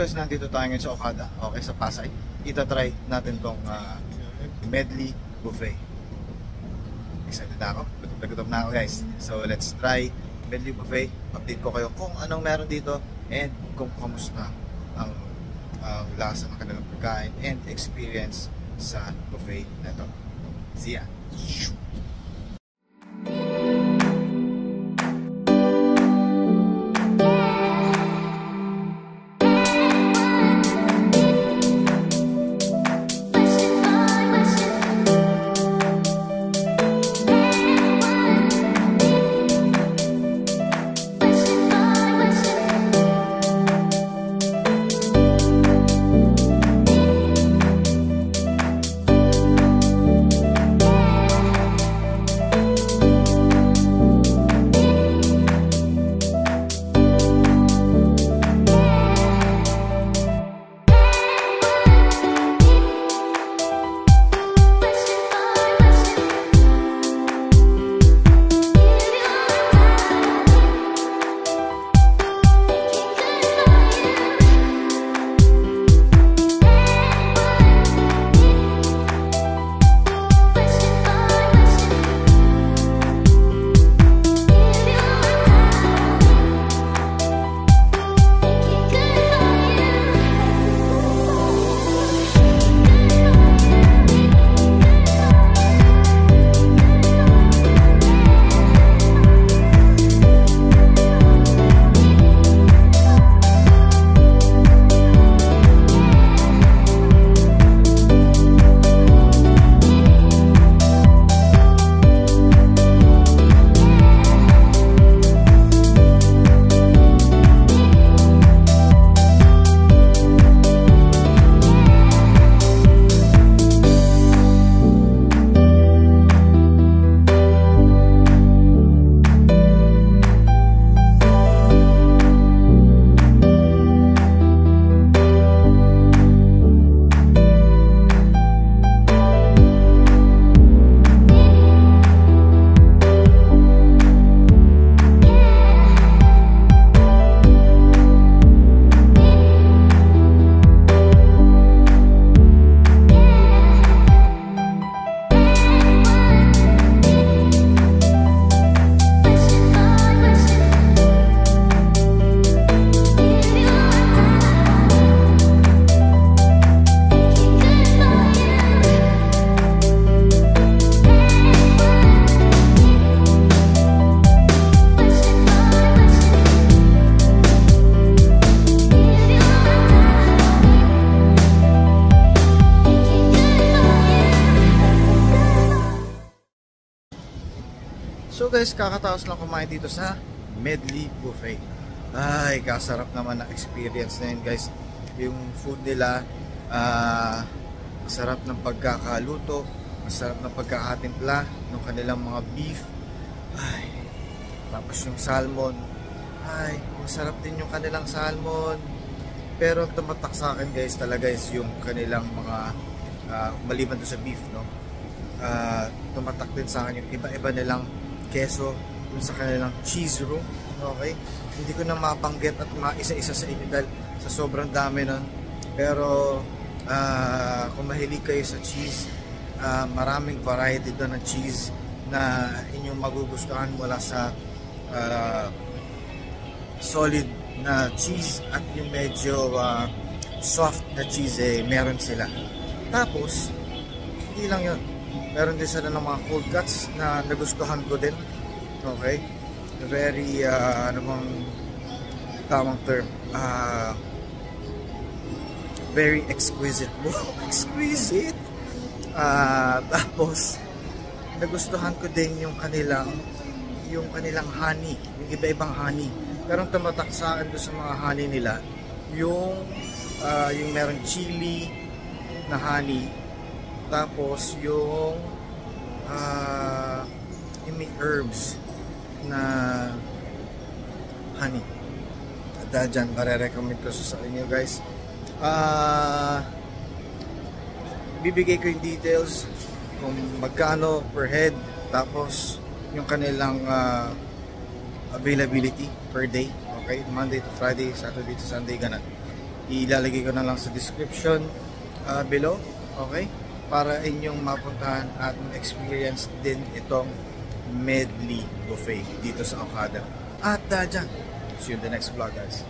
guys, nandito tayo ngayon sa Okada, okay, sa Pasay. Ita-try natin tong medley buffet. Excited na ako, gutom na ako guys. So let's try medley buffet. Update ko kayo kung anong meron dito and kung kamusta ang lasa ng kanilang pagkain and experience sa buffet na ito. See ya! So guys, kakataos lang kumain dito sa medley buffet. Ay, kasarap naman na experience na yun guys. Yung food nila, masarap ng pagkakaluto, masarap ng pagkakatimpla ng kanilang mga beef. Ay, tapos yung salmon. Ay, masarap din yung kanilang salmon. Pero tumatak sa akin guys talaga is yung kanilang mga maliban doon sa beef, no? Tumatak din sa akin yung iba-iba nilang keso dun sa kanilang cheese room. Okay, hindi ko na mabanggit at maisa-isa sa inyo dahil sa sobrang dami nun. Pero kung mahilig kayo sa cheese, maraming variety doon ng cheese na inyong magugustuhan mula sa solid na cheese at yung medyo soft na cheese, meron sila. Tapos hindi lang yun, meron din sila ng mga cold cuts na nagustuhan ko din. Okay, very ano bang tamang term, very exquisite. Exquisite. Tapos nagustuhan ko din yung kanilang honey, yung iba-ibang honey. Pero ang tumatak sa akin doon sa mga honey nila, yung meron chili na honey, tapos yung may herbs na honey. At dyan, marirecommend ko sa inyo guys. Bibigay ko yung details kung magkano per head, tapos yung kanilang availability per day. Okay, Monday to Friday, Saturday to Sunday, ganun. Ilalagay ko na lang sa description below, okay? Para inyong mapuntahan at experience din itong medley buffet dito sa Okada. At dyan, see you in the next vlog guys.